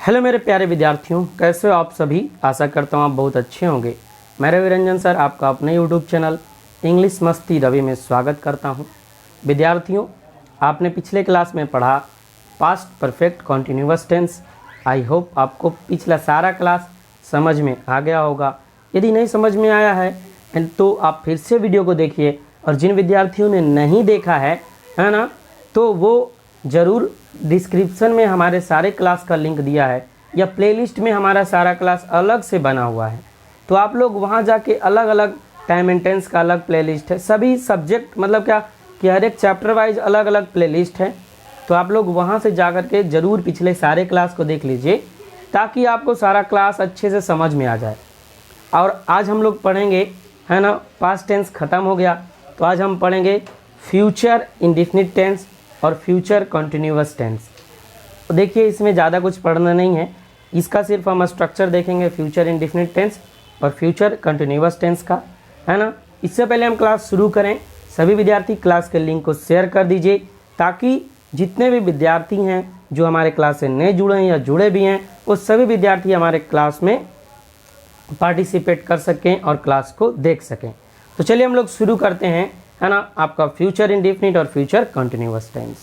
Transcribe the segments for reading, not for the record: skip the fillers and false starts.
Hello मेरे प्यारे विद्यार्थियों, कैसे हो आप सभी। आशा करता हूँ आप बहुत अच्छे होंगे। मैं रवि रंजन सर आपका अपने यूट्यूब चैनल इंग्लिश मस्ती रवि में स्वागत करता हूँ। विद्यार्थियों, आपने पिछले क्लास में पढ़ा past perfect continuous tense. I hope आपको पिछला सारा क्लास समझ में आ गया होगा। यदि नहीं समझ में आया है तो आप फिर से वीडियो को देखिए, और जिन विद्यार्थियों ने नहीं देखा है ना, तो वो ज़रूर डिस्क्रिप्शन में हमारे सारे क्लास का लिंक दिया है, या प्लेलिस्ट में हमारा सारा क्लास अलग से बना हुआ है। तो आप लोग वहाँ जाके अलग अलग टाइम एंड टेंस का अलग प्लेलिस्ट है, सभी सब्जेक्ट मतलब क्या कि हर एक चैप्टर वाइज अलग अलग प्लेलिस्ट है। तो आप लोग वहाँ से जा कर के ज़रूर पिछले सारे क्लास को देख लीजिए, ताकि आपको सारा क्लास अच्छे से समझ में आ जाए। और आज हम लोग पढ़ेंगे, है ना, पास्ट टेंस ख़त्म हो गया, तो आज हम पढ़ेंगे फ्यूचर इंडेफिनिट टेंस और फ्यूचर कंटिन्यूअस टेंस। तो देखिए, इसमें ज़्यादा कुछ पढ़ना नहीं है, इसका सिर्फ हम स्ट्रक्चर देखेंगे फ्यूचर इंडेफिनिट टेंस और फ्यूचर कंटिन्यूअस टेंस का, है ना। इससे पहले हम क्लास शुरू करें, सभी विद्यार्थी क्लास के लिंक को शेयर कर दीजिए, ताकि जितने भी विद्यार्थी हैं जो हमारे क्लास से नए जुड़े हैं या जुड़े भी हैं, वो सभी विद्यार्थी हमारे क्लास में पार्टिसिपेट कर सकें और क्लास को देख सकें। तो चलिए हम लोग शुरू करते हैं, है ना, आपका फ्यूचर इंडेफिनिट और future continuous tense.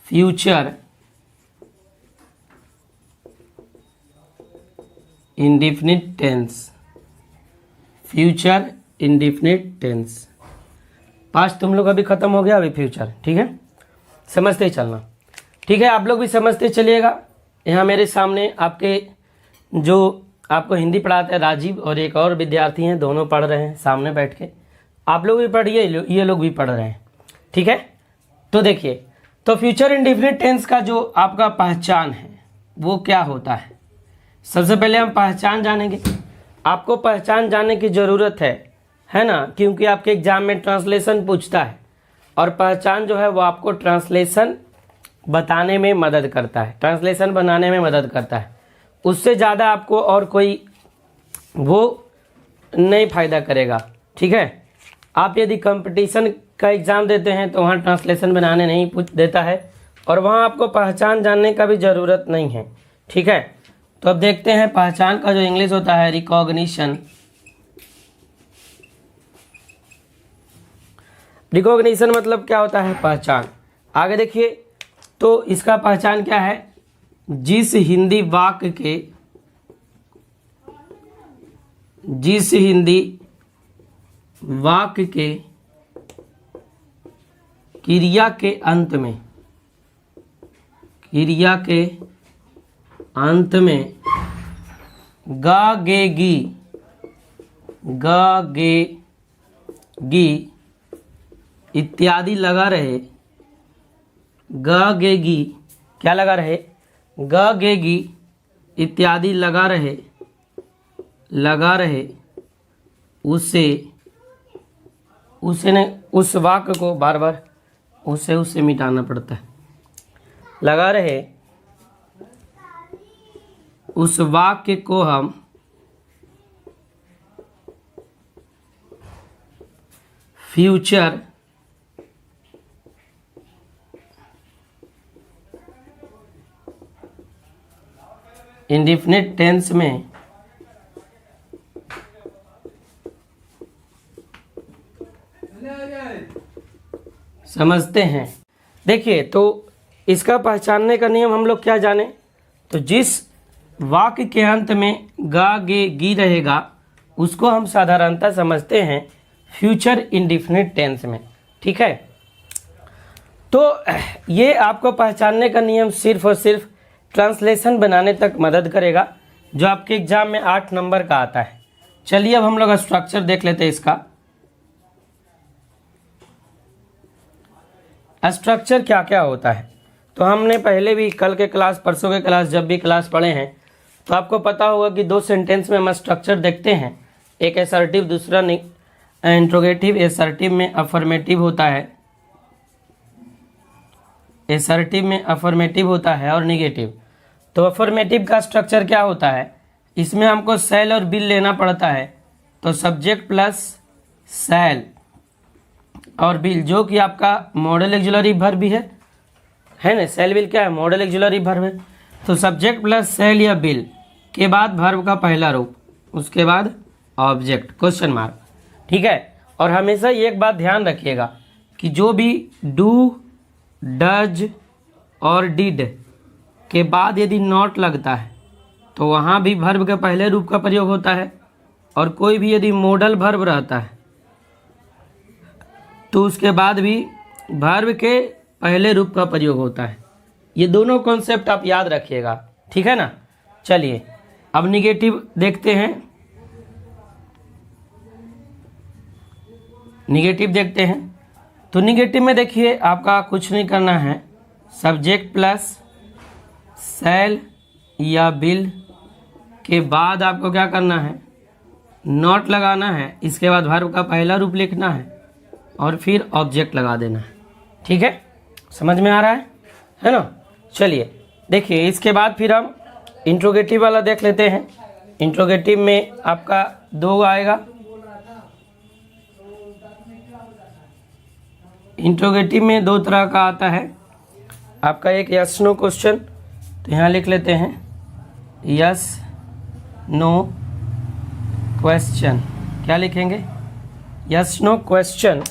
Future indefinite tense, future indefinite tense. Past तुम लोग अभी खत्म हो गया, अभी फ्यूचर, ठीक है, समझते ही चलना, ठीक है। आप लोग भी समझते चलिएगा। यहाँ मेरे सामने आपके जो आपको हिंदी पढ़ाते हैं राजीव और एक और विद्यार्थी हैं, दोनों पढ़ रहे हैं सामने बैठ के। आप लोग भी पढ़िए, ये लोग भी पढ़ रहे हैं, ठीक है। तो देखिए, तो फ्यूचर इंडेफिनिट टेंस का जो आपका पहचान है वो क्या होता है। सबसे पहले हम पहचान जानेंगे। आपको पहचान जानने की ज़रूरत है ना, क्योंकि आपके एग्जाम में ट्रांसलेशन पूछता है, और पहचान जो है वो आपको ट्रांसलेशन बताने में मदद करता है, ट्रांसलेशन बनाने में मदद करता है। उससे ज़्यादा आपको और कोई वो नहीं फ़ायदा करेगा, ठीक है। आप यदि कंपटीशन का एग्ज़ाम देते हैं तो वहाँ ट्रांसलेशन बनाने नहीं पूछ देता है, और वहाँ आपको पहचान जानने का भी ज़रूरत नहीं है, ठीक है। तो अब देखते हैं पहचान का जो इंग्लिश होता है रिकॉग्निशन। रिकॉग्निशन मतलब क्या होता है, पहचान। आगे देखिए, तो इसका पहचान क्या है, जिस हिंदी वाक्य के क्रिया के अंत में गा गे गी इत्यादि लगा रहे, गा गे गी क्या लगा रहे, गा गे गी इत्यादि लगा रहे उस वाक्य को बार बार उसे मिटाना पड़ता है, लगा रहे उस वाक्य को हम फ्यूचर इंडेफिनिट टेंस में समझते हैं। देखिए, तो इसका पहचानने का नियम हम लोग क्या जाने, तो जिस वाक्य के अंत में गा गे गी रहेगा उसको हम साधारणतः समझते हैं फ्यूचर इंडेफिनिट टेंस में, ठीक है। तो ये आपको पहचानने का नियम सिर्फ और सिर्फ ट्रांसलेशन बनाने तक मदद करेगा, जो आपके एग्जाम में 8 नंबर का आता है। चलिए अब हम लोग स्ट्रक्चर देख लेते हैं इसका। स्ट्रक्चर क्या क्या होता है, तो हमने पहले भी कल के क्लास, परसों के क्लास, जब भी क्लास पढ़े हैं, तो आपको पता होगा कि 2 सेंटेंस में हम स्ट्रक्चर देखते हैं, एक असर्टिव, दूसरा इंट्रोगेटिव। असर्टिव में अफर्मेटिव होता है, असर्टिव में अफर्मेटिव होता है और निगेटिव। तो अफर्मेटिव का स्ट्रक्चर क्या होता है, इसमें हमको शैल और विल लेना पड़ता है, तो सब्जेक्ट प्लस शैल और विल, जो कि आपका मॉडल ऑक्सिलरी वर्ब भी है ना। शैल विल क्या है, मॉडल ऑक्सिलरी वर्ब है। तो सब्जेक्ट प्लस सेल या बिल के बाद वर्ब का पहला रूप, उसके बाद ऑब्जेक्ट क्वेश्चन मार्क। ठीक है, और हमेशा ये एक बात ध्यान रखिएगा कि जो भी डू, डज और डिड के बाद यदि नॉट लगता है तो वहाँ भी वर्ब के पहले रूप का प्रयोग होता है, और कोई भी यदि मॉडल वर्ब रहता है तो उसके बाद भी वर्ब के पहले रूप का प्रयोग होता है। ये दोनों कॉन्सेप्ट आप याद रखिएगा, ठीक है ना। चलिए अब निगेटिव देखते हैं। निगेटिव देखते हैं तो निगेटिव में देखिए आपका कुछ नहीं करना है, सब्जेक्ट प्लस सेल या बिल के बाद आपको क्या करना है, नॉट लगाना है, इसके बाद वर्ब का पहला रूप लिखना है और फिर ऑब्जेक्ट लगा देना है। ठीक है, समझ में आ रहा है ना। चलिए देखिए इसके बाद फिर हम इंट्रोगेटिव वाला देख लेते हैं। इंट्रोगेटिव में आपका दो आएगा। इंट्रोगेटिव में दो तरह का आता है आपका, एक यस नो क्वेश्चन, तो यहाँ लिख लेते हैं यस नो क्वेश्चन। क्या लिखेंगे, यस नो क्वेश्चन।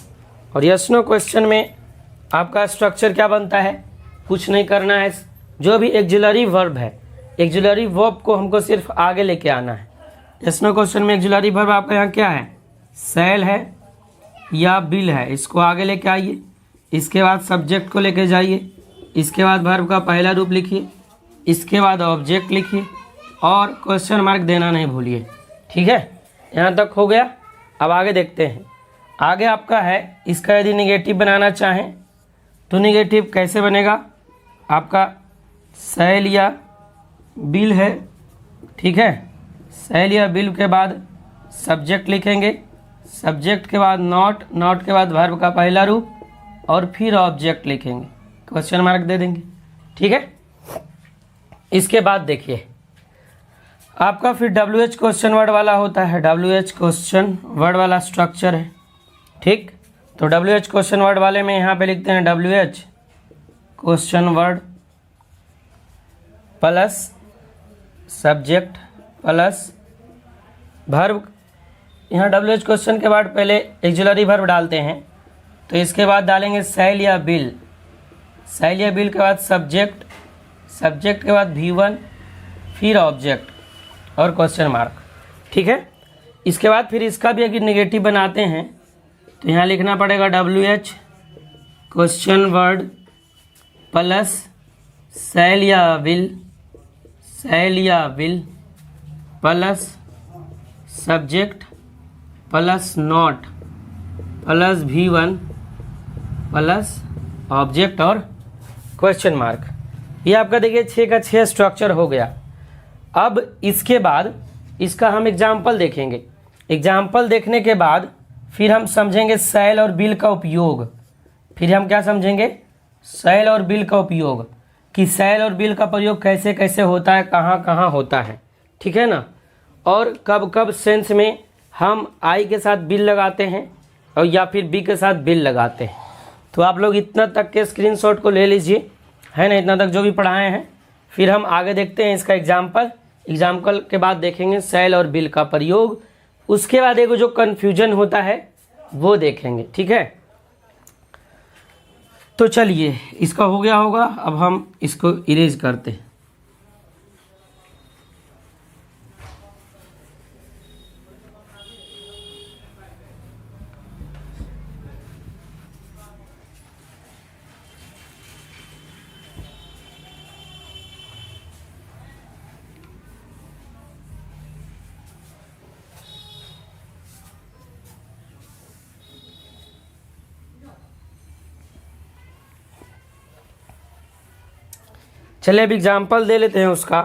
और यस नो क्वेश्चन में आपका स्ट्रक्चर क्या बनता है, कुछ नहीं करना है, जो भी एक्सिलरी वर्ब है, एक्सिलरी वर्ब को हमको सिर्फ आगे लेके आना है। यस नो क्वेश्चन में एक्सिलरी वर्ब आपका यहाँ क्या है, सेल है या बिल है, इसको आगे लेके आइए, इसके बाद सब्जेक्ट को लेके जाइए, इसके बाद वर्ब का पहला रूप लिखिए, इसके बाद ऑब्जेक्ट लिखिए और क्वेश्चन मार्क देना नहीं भूलिए। ठीक है, यहाँ तक हो गया। अब आगे देखते हैं। आगे आपका है, इसका यदि निगेटिव बनाना चाहें तो निगेटिव कैसे बनेगा, आपका सेल या बिल है। ठीक है, सेल या बिल के बाद सब्जेक्ट लिखेंगे, सब्जेक्ट के बाद नॉट, नॉट के बाद वर्ब का पहला रूप और फिर ऑब्जेक्ट लिखेंगे, क्वेश्चन मार्क दे देंगे। ठीक है, इसके बाद देखिए आपका फिर WH क्वेश्चन वर्ड वाला होता है, WH क्वेश्चन वर्ड वाला स्ट्रक्चर है। ठीक, तो WH क्वेश्चन वर्ड वाले में यहाँ पे लिखते हैं WH question word plus subject plus verb. यहाँ WH क्वेश्चन के बाद पहले एक्सिलरी वर्ब डालते हैं, तो इसके बाद डालेंगे सेल या बिल, सेल या बिल के बाद सब्जेक्ट, सब्जेक्ट के बाद V1 फिर ऑब्जेक्ट और क्वेश्चन मार्क। ठीक है, इसके बाद फिर इसका भी अगर निगेटिव बनाते हैं तो यहाँ लिखना पड़ेगा WH question word plus shall या बिल, सेल या will plus subject plus not plus V1 plus object और क्वेश्चन मार्क। ये आपका देखिए 6 का 6 स्ट्रक्चर हो गया। अब इसके बाद इसका हम एग्जाम्पल देखेंगे। एग्जाम्पल देखने के बाद फिर हम समझेंगे सेल और बिल का उपयोग। फिर हम क्या समझेंगे, सेल और बिल का उपयोग, कि सेल और बिल का प्रयोग कैसे कैसे होता है, कहाँ कहाँ होता है। ठीक है ना, और कब कब सेंस में हम आई के साथ बिल लगाते हैं और या फिर बी के साथ बिल लगाते हैं। तो आप लोग इतना तक के स्क्रीनशॉट को ले लीजिए, है ना, इतना तक जो भी पढ़ाए हैं। फिर हम आगे देखते हैं इसका एग्जाम्पल। एग्जाम्पल के बाद देखेंगे सेल और बिल का प्रयोग, उसके बाद एक जो कन्फ्यूजन होता है वो देखेंगे। ठीक है, तो चलिए इसका हो गया होगा। अब हम इसको इरेज करते हैं। चलिए अब एग्जाम्पल दे लेते हैं उसका।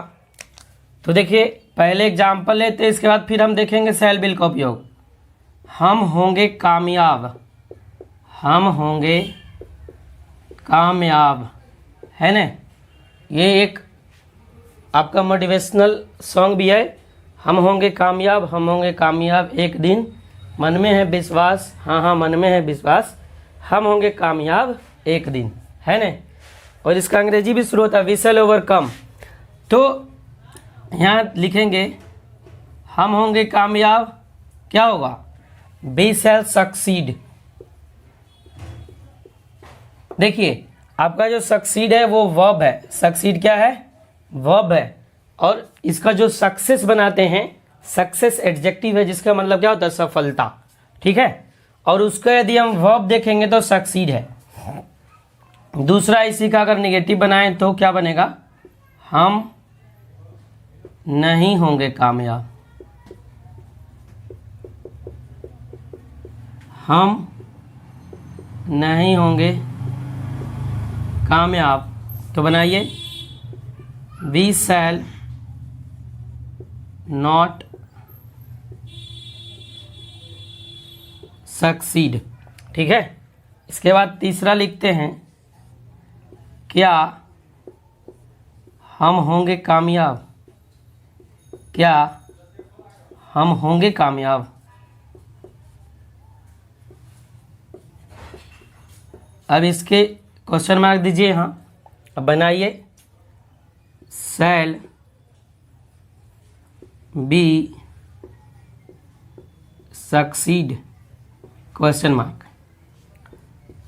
तो देखिए पहले एग्जाम्पल लेते हैं, इसके बाद फिर हम देखेंगे सेल बिल का उपयोग। हम होंगे कामयाब, हम होंगे कामयाब, है ना। ये एक आपका मोटिवेशनल सॉन्ग भी है, हम होंगे कामयाब, हम होंगे कामयाब एक दिन, मन में है विश्वास, हाँ हाँ मन में है विश्वास, हम होंगे कामयाब एक दिन, है ना। और इसका अंग्रेजी भी शुरू होता है वी शैल ओवरकम, तो यहाँ लिखेंगे हम होंगे कामयाब, क्या होगा, वी शैल सक्सीड। देखिए आपका जो सक्सीड है वो वर्ब है, सक्सीड क्या है, वर्ब है, और इसका जो सक्सेस बनाते हैं, सक्सेस एडजेक्टिव है जिसका मतलब क्या होता है, सफलता, ठीक है। और उसका यदि हम वर्ब देखेंगे तो सक्सीड है। दूसरा इसी का अगर निगेटिव बनाएं तो क्या बनेगा, हम नहीं होंगे कामयाब, हम नहीं होंगे कामयाब। तो बनाइए वी शैल नॉट सक्सीड, ठीक है। इसके बाद तीसरा लिखते हैं, क्या हम होंगे कामयाब, क्या हम होंगे कामयाब। अब इसके क्वेश्चन मार्क दीजिए यहाँ। अब बनाइए shall be succeed question mark.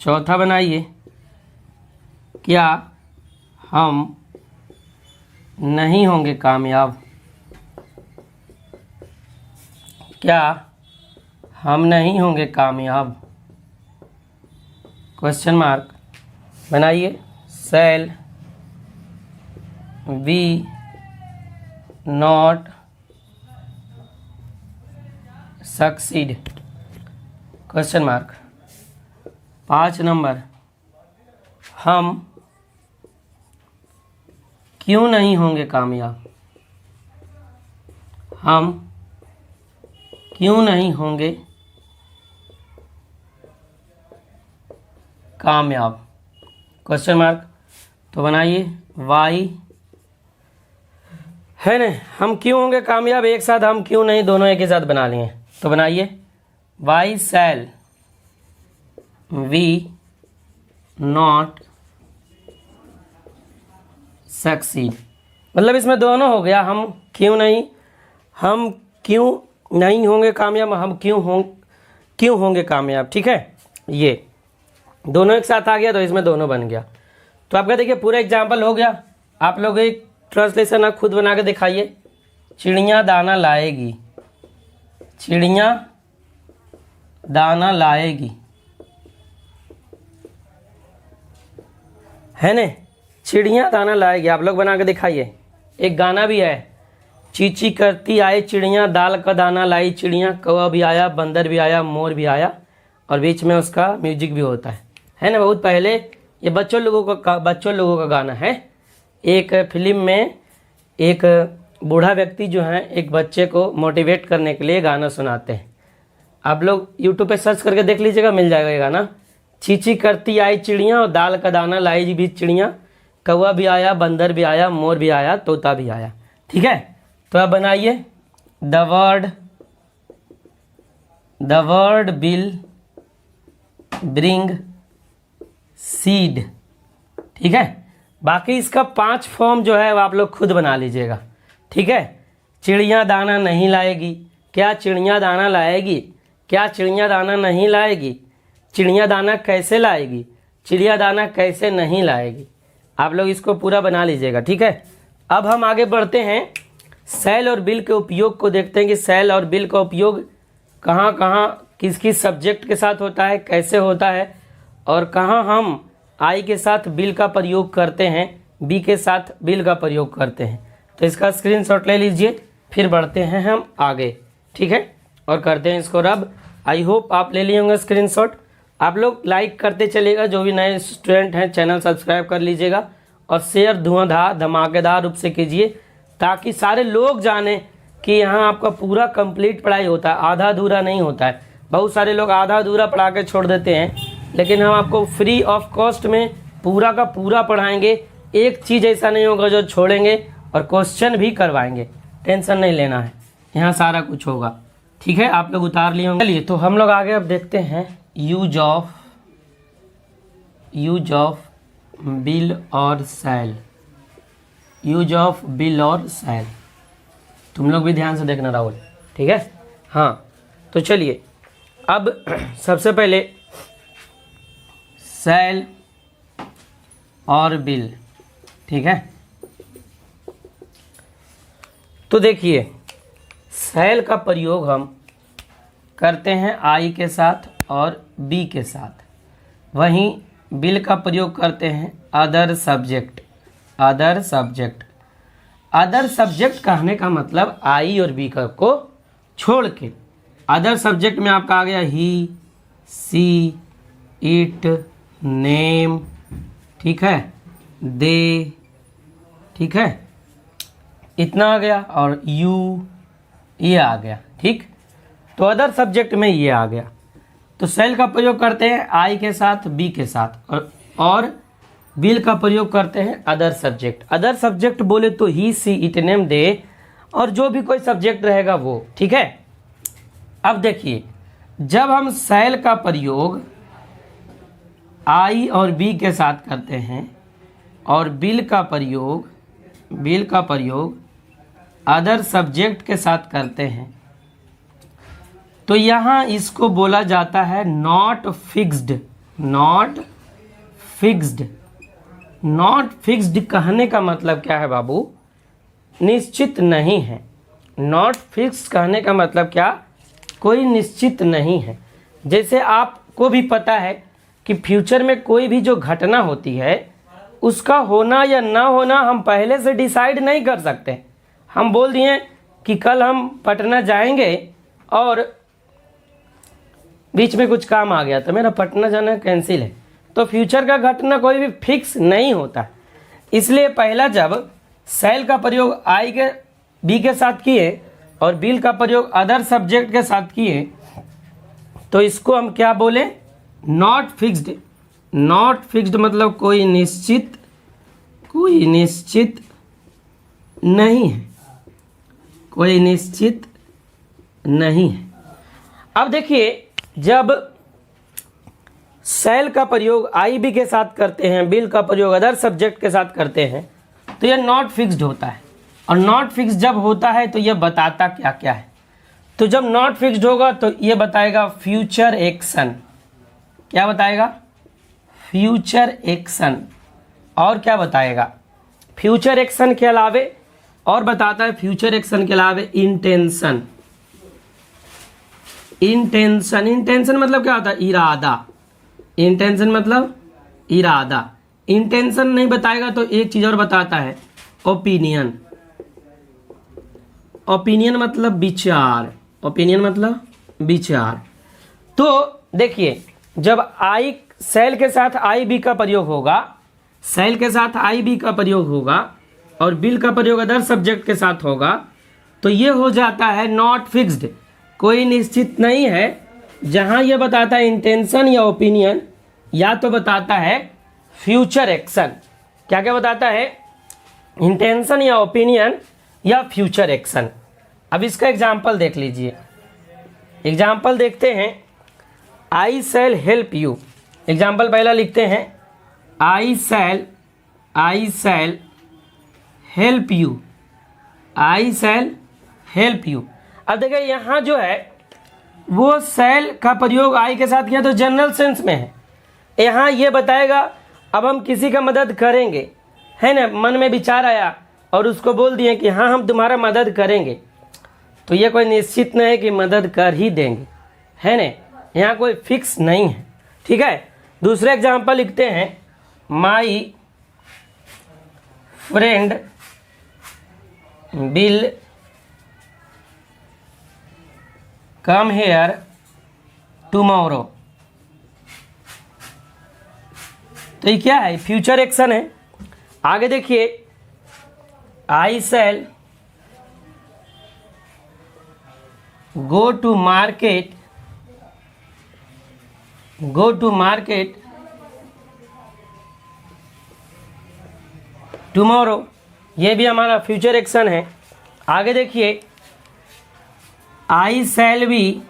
चौथा बनाइए क्या हम नहीं होंगे कामयाब, क्या हम नहीं होंगे कामयाब क्वेश्चन मार्क। बनाइए shall we not succeed question mark. 5 number, हम क्यों नहीं होंगे कामयाब, हम क्यों नहीं होंगे कामयाब क्वेश्चन मार्क। तो बनाइए वाई, है ना, हम क्यों होंगे कामयाब, एक साथ हम क्यों नहीं, दोनों एक ही साथ बना लिए। तो बनाइए why shall we not succeed, मतलब इसमें दोनों हो गया, हम क्यों नहीं होंगे कामयाब, हम क्यों होंगे कामयाब, ठीक है। ये दोनों एक साथ आ गया तो इसमें दोनों बन गया। तो आपका देखिए पूरा एग्जाम्पल हो गया। आप लोग एक ट्रांसलेशन आप खुद बना के दिखाइए। चिड़िया दाना लाएगी, चिड़िया दाना लाएगी, है ने, चिड़िया दाना लाएगी। आप लोग बना के दिखाइए। एक गाना भी है, चींची करती आई चिड़िया दाल का दाना लाई चिड़िया, कौवा भी आया, बंदर भी आया, मोर भी आया, और बीच में उसका म्यूजिक भी होता है ना। बहुत पहले ये बच्चों लोगों का गाना है। एक फिल्म में एक बूढ़ा व्यक्ति जो है एक बच्चे को मोटिवेट करने के लिए गाना सुनाते हैं। आप लोग यूट्यूब पे सर्च करके देख लीजिएगा, मिल जाएगा ये गाना। चींची करती आई चिड़िया और दाल का दाना लाई भी चिड़िया, कौवा भी आया, बंदर भी आया, मोर भी आया, तोता भी आया, ठीक है। तो आप बनाइए the word will bring seed, ठीक है। बाकी इसका 5 फॉर्म जो है वो आप लोग खुद बना लीजिएगा, ठीक है। चिड़िया दाना नहीं लाएगी, क्या चिड़िया दाना लाएगी, क्या चिड़िया दाना नहीं लाएगी, चिड़िया दाना कैसे लाएगी, चिड़िया दाना कैसे नहीं लाएगी। आप लोग इसको पूरा बना लीजिएगा, ठीक है। अब हम आगे बढ़ते हैं, शैल और विल के उपयोग को देखते हैं कि शैल और विल का उपयोग कहाँ कहाँ किस किस सब्जेक्ट के साथ होता है, कैसे होता है, और कहाँ हम आई के साथ विल का प्रयोग करते हैं, बी के साथ विल का प्रयोग करते हैं। तो इसका स्क्रीनशॉट ले लीजिए, फिर बढ़ते हैं हम आगे, ठीक है, और करते हैं इसको रब। आई होप आप ले लिए होंगे स्क्रीनशॉट। आप लोग लाइक करते चलिएगा, जो भी नए स्टूडेंट हैं चैनल सब्सक्राइब कर लीजिएगा, और शेयर धुआंधार धमाकेदार रूप से कीजिए, ताकि सारे लोग जानें कि यहाँ आपका पूरा कंप्लीट पढ़ाई होता है, आधा अधूरा नहीं होता है। बहुत सारे लोग आधा अधूरा पढ़ा के छोड़ देते हैं, लेकिन हम आपको फ्री ऑफ कॉस्ट में पूरा का पूरा पढ़ाएंगे। एक चीज़ ऐसा नहीं होगा जो छोड़ेंगे, और क्वेश्चन भी करवाएंगे, टेंशन नहीं लेना है, यहाँ सारा कुछ होगा, ठीक है। आप लोग उतार लिए होंगे। चलिए तो हम लोग आगे अब देखते हैं यूज ऑफ विल और शैल। यूज ऑफ बिल और शैल। तुम लोग भी ध्यान से देखना राहुल, ठीक है। हाँ तो चलिए अब सबसे पहले शैल और बिल, ठीक है। तो देखिए शैल का प्रयोग हम करते हैं आई के साथ और बी के साथ, वहीं बिल का प्रयोग करते हैं other subject. Other subject, other subject कहने का मतलब आई और बी का को छोड़ के। अदर सब्जेक्ट में आपका आ गया ही, सी, इट, नेम, ठीक है, दे, ठीक है, इतना आ गया, और यू, ये आ गया, ठीक। तो अदर सब्जेक्ट में ये आ गया। तो शैल का प्रयोग करते हैं आई के साथ बी के साथ, और बिल का प्रयोग करते हैं अदर सब्जेक्ट। अदर सब्जेक्ट बोले तो ही, सी, इट, नेम, दे, और जो भी कोई सब्जेक्ट रहेगा वो, ठीक है। अब देखिए जब हम शैल का प्रयोग आई और बी के साथ करते हैं और बिल का प्रयोग अदर सब्जेक्ट के साथ करते हैं, तो यहाँ इसको बोला जाता है not fixed. Not fixed, not fixed कहने का मतलब क्या है बाबू? निश्चित नहीं है। नॉट फिक्स कहने का मतलब क्या? कोई निश्चित नहीं है। जैसे आपको भी पता है कि फ्यूचर में कोई भी जो घटना होती है उसका होना या ना होना हम पहले से डिसाइड नहीं कर सकते। हम बोल दिए कि कल हम पटना जाएंगे और बीच में कुछ काम आ गया तो मेरा पटना जाना कैंसिल है, तो फ्यूचर का घटना कोई भी फिक्स नहीं होता। इसलिए पहला जब शैल का प्रयोग आई के बी के साथ किए और बिल का प्रयोग अदर सब्जेक्ट के साथ किए तो इसको हम क्या बोले? Not fixed. नॉट फिक्स्ड मतलब कोई निश्चित नहीं है, कोई निश्चित नहीं है। अब देखिए जब शैल का प्रयोग आई बी के साथ करते हैं, बिल का प्रयोग अदर सब्जेक्ट के साथ करते हैं तो यह नॉट फिक्स्ड होता है। और नॉट फिक्स जब होता है तो यह बताता क्या क्या है? तो जब नॉट फिक्स्ड होगा तो यह बताएगा फ्यूचर एक्शन। क्या बताएगा? Future action. और क्या बताएगा? फ्यूचर एक्शन के अलावे और बताता है फ्यूचर एक्शन के अलावे इंटेंशन। इंटेंशन मतलब क्या होता है? इरादा। इंटेंशन मतलब इरादा। इंटेंशन नहीं बताएगा तो एक चीज और बताता है, ओपिनियन। ओपिनियन मतलब विचार। ओपिनियन मतलब विचार। तो देखिए जब आई शैल के साथ आई बी का प्रयोग होगा, शैल के साथ आई बी का प्रयोग होगा और बिल का प्रयोग अदर सब्जेक्ट के साथ होगा तो ये हो जाता है नॉट फिक्स्ड, कोई निश्चित नहीं है। जहां ये बताता है इंटेंशन या ओपिनियन, या तो बताता है फ्यूचर एक्शन। क्या क्या बताता है? इंटेंशन या ओपिनियन या फ्यूचर एक्शन। अब इसका एग्जाम्पल देख लीजिए। एग्जाम्पल देखते हैं, I shall help you. Example पहला लिखते हैं, I shall help you. I shall help you. अब देखिए यहाँ जो है वो शैल का प्रयोग आई के साथ किया तो जनरल सेंस में है। यहाँ ये बताएगा अब हम किसी का मदद करेंगे, है ना। मन में विचार आया और उसको बोल दिए कि हाँ हम तुम्हारा मदद करेंगे, तो ये कोई निश्चित नहीं है कि मदद कर ही देंगे, है ना। यहाँ कोई फिक्स नहीं है, ठीक है। दूसरे एग्जाम्पल लिखते हैं, my friend will come here tomorrow. तो ये क्या है? फ्यूचर एक्शन है। आगे देखिए, I shall go to market tomorrow. ये भी हमारा फ्यूचर एक्शन है। आगे देखिए, I shall be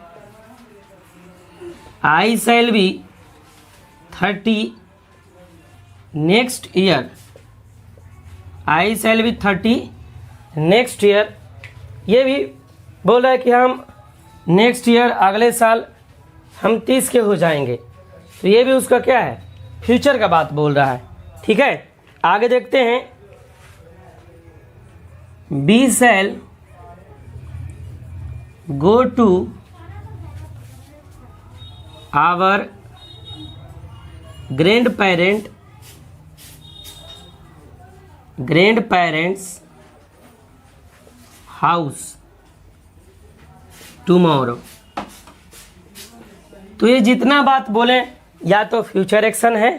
30 next year. I shall be 30 next year. ये भी बोल रहा है कि हम नेक्स्ट ईयर अगले साल हम 30 के हो जाएंगे। तो ये भी उसका क्या है, फ्यूचर का बात बोल रहा है। ठीक है, आगे देखते हैं। We shall go to our grand parents house tomorrow. तो ये जितना बात बोले या तो फ्यूचर एक्शन है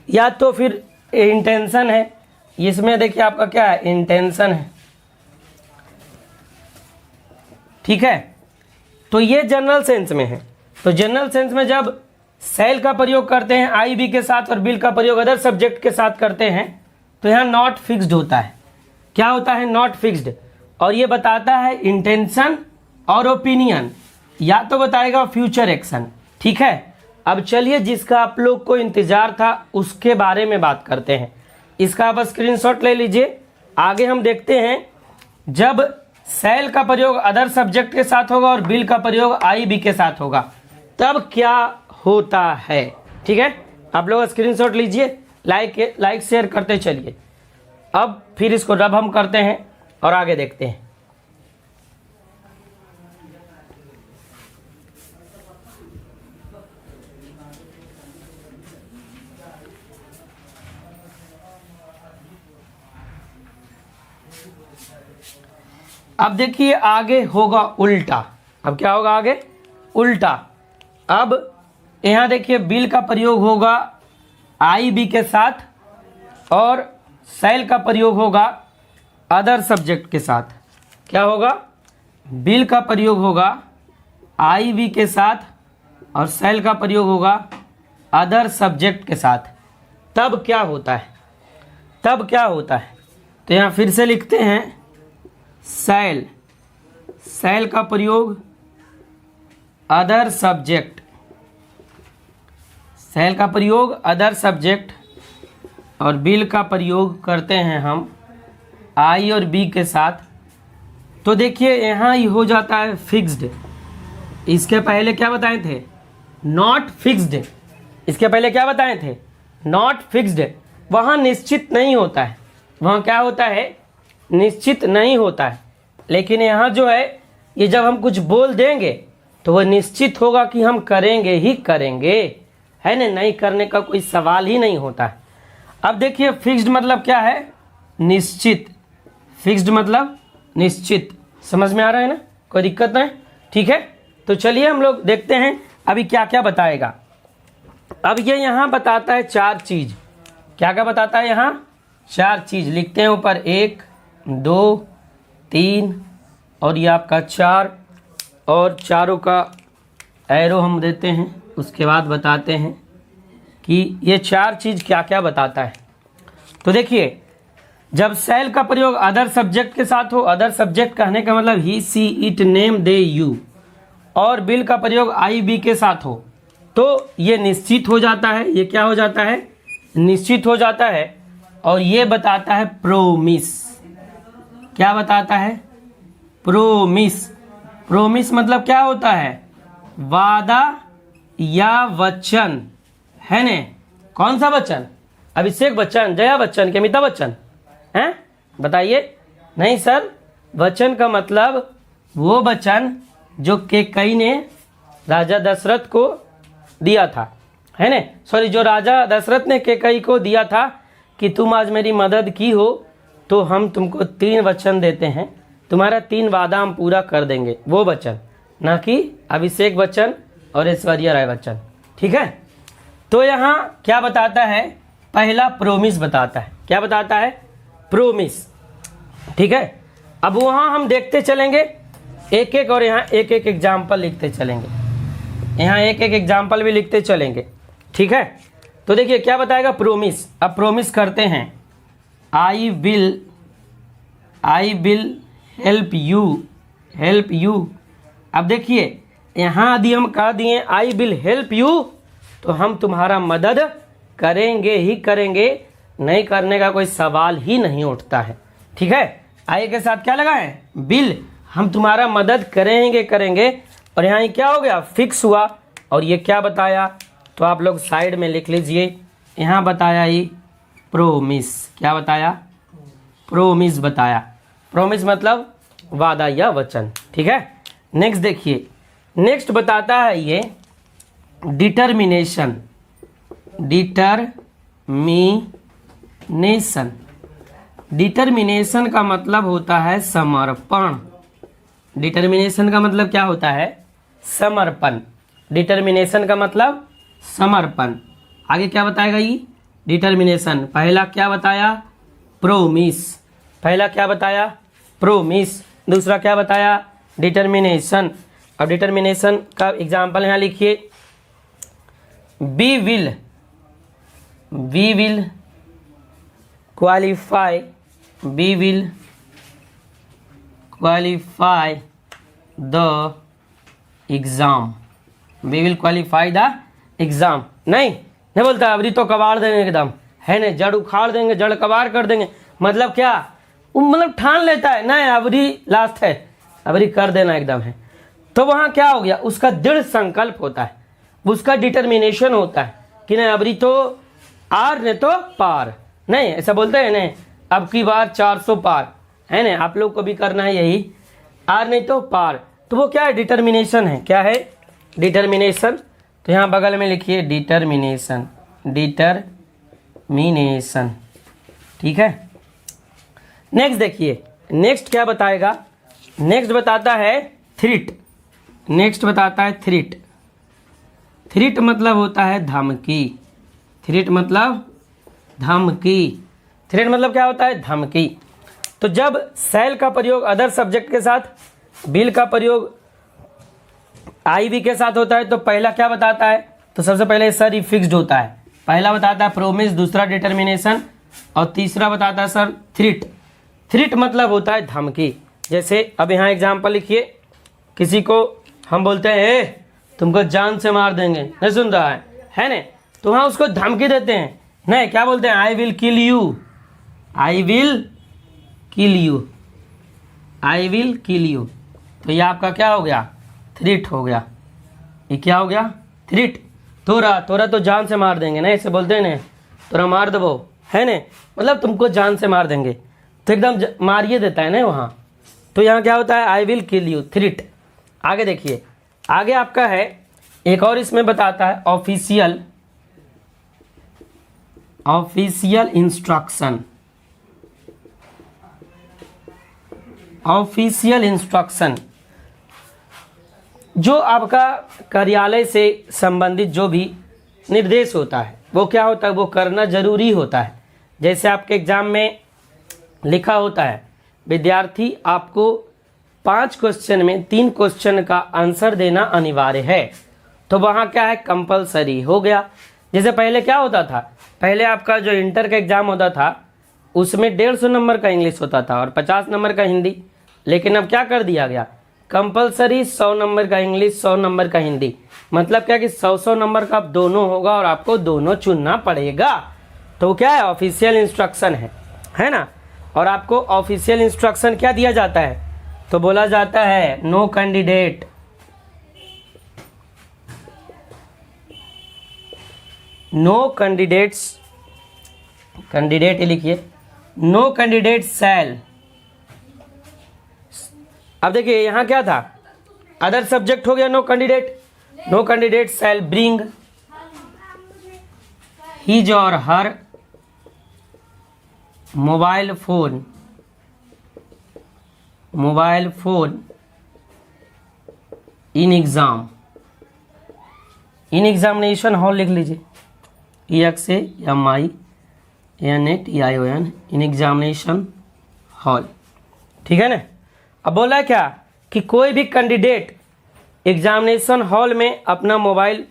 या तो फिर इंटेंशन है। इसमें देखिए आपका क्या है, इंटेंशन है। ठीक है, तो ये जनरल सेंस में है। तो जनरल सेंस में जब शैल का प्रयोग करते हैं आई बी के साथ और विल का प्रयोग अदर सब्जेक्ट के साथ करते हैं तो यहाँ नॉट फिक्स्ड होता है। क्या होता है, नॉट फिक्स्ड। और ये बताता है इंटेंशन और ओपिनियन, या तो बताएगा फ्यूचर एक्शन। ठीक है, अब चलिए जिसका आप लोग को इंतजार था उसके बारे में बात करते हैं। इसका आप स्क्रीनशॉट ले लीजिए। आगे हम देखते हैं, जब शैल का प्रयोग अदर सब्जेक्ट के साथ होगा और विल का प्रयोग आई बी के साथ होगा तब क्या होता है। ठीक है, आप लोग स्क्रीनशॉट लीजिए, लाइक शेयर करते चलिए। अब फिर इसको रब हम करते हैं और आगे देखते हैं। अब देखिए आगे होगा उल्टा। अब क्या होगा आगे, उल्टा। अब यहाँ देखिए बिल का प्रयोग होगा आई बी के साथ और शैल का प्रयोग होगा अदर सब्जेक्ट के साथ। क्या होगा, बिल का प्रयोग होगा आई बी के साथ और शैल का प्रयोग होगा अदर सब्जेक्ट के साथ। तब क्या होता है, तब क्या होता है। तो यहाँ फिर से लिखते हैं, शैल का प्रयोग अदर सब्जेक्ट, शैल का प्रयोग अदर सब्जेक्ट और बिल का प्रयोग करते हैं हम आई और बी के साथ। तो देखिए यहाँ ही हो जाता है फिक्स्ड। इसके पहले क्या बताए थे, नॉट फिक्स्ड। इसके पहले क्या बताए थे, नॉट फिक्स्ड। वहाँ निश्चित नहीं होता है, वहाँ क्या होता है, निश्चित नहीं होता है। लेकिन यहाँ जो है, ये जब हम कुछ बोल देंगे तो वह निश्चित होगा कि हम करेंगे ही करेंगे, है ना, नहीं करने का कोई सवाल ही नहीं होता है। अब देखिए फिक्स्ड मतलब क्या है, निश्चित। फिक्स्ड मतलब निश्चित। समझ में आ रहा है ना, कोई दिक्कत नहीं। ठीक है, तो चलिए हम लोग देखते हैं अभी क्या क्या बताएगा। अब ये यहाँ बताता है 4 चीज़। क्या क्या बताता है यहाँ, 4 चीज़। लिखते हैं ऊपर 1 2 3 और ये आपका 4 और चारों का एरो हम देते हैं। उसके बाद बताते हैं कि ये 4 चीज़ क्या क्या बताता है। तो देखिए, जब शैल का प्रयोग अदर सब्जेक्ट के साथ हो, अदर सब्जेक्ट कहने का मतलब ही सी इट नेम दे यू, और बिल का प्रयोग आई बी के साथ हो तो ये निश्चित हो जाता है। ये क्या हो जाता है, निश्चित हो जाता है। और ये बताता है प्रोमिस। क्या बताता है, प्रोमिस। प्रोमिस मतलब क्या होता है, वादा या वचन, है ने। कौन सा वचन, अभिषेक बच्चन, जया बच्चन के अमिताभ बच्चन हैं, बताइए। नहीं सर, वचन का मतलब वो वचन जो केकई ने राजा दशरथ को दिया था, है ने। सॉरी, जो राजा दशरथ ने केकई को दिया था कि तुम आज मेरी मदद की हो तो हम तुमको 3 वचन देते हैं, तुम्हारा 3 वादा हम पूरा कर देंगे। वो वचन, ना कि अभिषेक बच्चन और ऐश्वर्या राय बच्चन। ठीक है, तो यहाँ क्या बताता है, पहला प्रोमिस बताता है। क्या बताता है, प्रोमिस। ठीक है, अब वहाँ हम देखते चलेंगे एक एक, और यहाँ एक एक एग्जाम्पल लिखते चलेंगे। यहाँ एक एक एग्जाम्पल भी लिखते चलेंगे। ठीक है, तो देखिए क्या बताएगा, प्रोमिस। अब प्रोमिस करते हैं, आई विल हेल्प यू। अब देखिए यहाँ यदि हम कह दिए आई विल हेल्प यू तो हम तुम्हारा मदद करेंगे ही करेंगे। नहीं करने का कोई सवाल ही नहीं उठता है। ठीक है, आई के साथ क्या लगाएं, बिल, हम तुम्हारा मदद करेंगे। और यहाँ क्या हो गया, फिक्स हुआ। और ये क्या बताया, तो आप लोग साइड में लिख लीजिए, यहाँ बताया ही प्रोमिस। क्या बताया, प्रोमिस बताया। प्रोमिस मतलब वादा या वचन। ठीक है, नेक्स्ट देखिए, नेक्स्ट बताता है ये डिटर्मिनेशन। डिटर्मिनेशन का मतलब होता है समर्पण। डिटर्मिनेशन का मतलब क्या होता है, समर्पण। डिटर्मिनेशन का मतलब समर्पण। आगे क्या बताएगा ये डिटर्मिनेशन, पहला क्या बताया, प्रोमिस। पहला क्या बताया, प्रोमिस। दूसरा क्या बताया, डिटर्मिनेशन। अब डिटर्मिनेशन का एग्जाम्पल यहाँ लिखिए, we will qualify the exam. We will qualify the exam. नहीं बोलता अबरी तो कबाड़ देंगे एकदम, है ना, जड़ उखाड़ देंगे, जड़ कबाड़ कर देंगे। मतलब क्या, वो मतलब ठान लेता है, नहीं अबरी लास्ट है, अबरी कर देना एकदम है। तो वहाँ क्या हो गया, उसका दृढ़ संकल्प होता है, उसका डिटर्मिनेशन होता है कि नहीं अबरी तो आर ने तो पार, नहीं ऐसा बोलते हैं नहीं, अब की बार 400 पार, है ना, आप लोग को भी करना है यही, आर नहीं तो पार। तो वो क्या है, डिटर्मिनेशन है। क्या है, डिटर्मिनेशन। तो यहाँ बगल में लिखिए डिटर्मिनेशन। ठीक है, नेक्स्ट देखिए, नेक्स्ट क्या बताएगा, नेक्स्ट बताता है थ्रेट। थ्रेट मतलब होता है धमकी। थ्रेट मतलब क्या होता है, धमकी। तो जब शैल का प्रयोग अदर सब्जेक्ट के साथ, बिल का प्रयोग आईवी के साथ होता है, तो पहला क्या बताता है, तो सबसे पहले सर ही फिक्स्ड होता है। पहला बताता है प्रोमिस, दूसरा डिटर्मिनेशन, और तीसरा बताता है सर थ्रेट। थ्रेट मतलब होता है धमकी। जैसे अब यहाँ एग्जाम्पल लिखिए, किसी को हम बोलते हैं ए तुमको जान से मार देंगे, नहीं सुन रहा है ना, तो वहाँ उसको धमकी देते हैं, नहीं क्या बोलते हैं, आई विल किल यू। तो ये आपका क्या हो गया, थ्रेट हो गया। ये क्या हो गया, थ्रेट। तोरा तो जान से मार देंगे, ना ऐसे बोलते हैं ना, तोरा मार दबो, है ना, मतलब तुमको जान से मार देंगे, तो एकदम मारिए देता है ना वहाँ। तो यहाँ क्या होता है, I will kill you, threat. आगे देखिए, आगे आपका है एक और, इसमें बताता है ऑफिशियल इंस्ट्रक्शन। जो आपका कार्यालय से संबंधित जो भी निर्देश होता है, वो क्या होता है, वो करना जरूरी होता है। जैसे आपके एग्जाम में लिखा होता है, विद्यार्थी आपको 5 क्वेश्चन में 3 क्वेश्चन का आंसर देना अनिवार्य है, तो वहाँ क्या है, कंपलसरी हो गया। जैसे पहले क्या होता था, पहले आपका जो इंटर का एग्जाम होता था उसमें 150 नंबर का इंग्लिश होता था और 50 नंबर का हिंदी, लेकिन अब क्या कर दिया गया, कंपलसरी 100 नंबर का इंग्लिश, 100 नंबर का हिंदी। मतलब क्या कि 100 नंबर का दोनों होगा और आपको दोनों चुनना पड़ेगा। तो क्या है, ऑफिशियल इंस्ट्रक्शन है ना। और आपको ऑफिशियल इंस्ट्रक्शन क्या दिया जाता है, तो बोला जाता है नो कैंडिडेट, कैंडिडेट लिखिए, नो कैंडिडेट शैल। अब देखिए यहाँ क्या था, अदर सब्जेक्ट हो गया, no candidate shall bring his or her mobile phone in examination hall, लिख लीजिए EXAMINATION, इन एग्जामिनेशन हॉल। ठीक है ना। अब बोला क्या कि कोई भी कैंडिडेट एग्जामिनेशन हॉल में अपना मोबाइल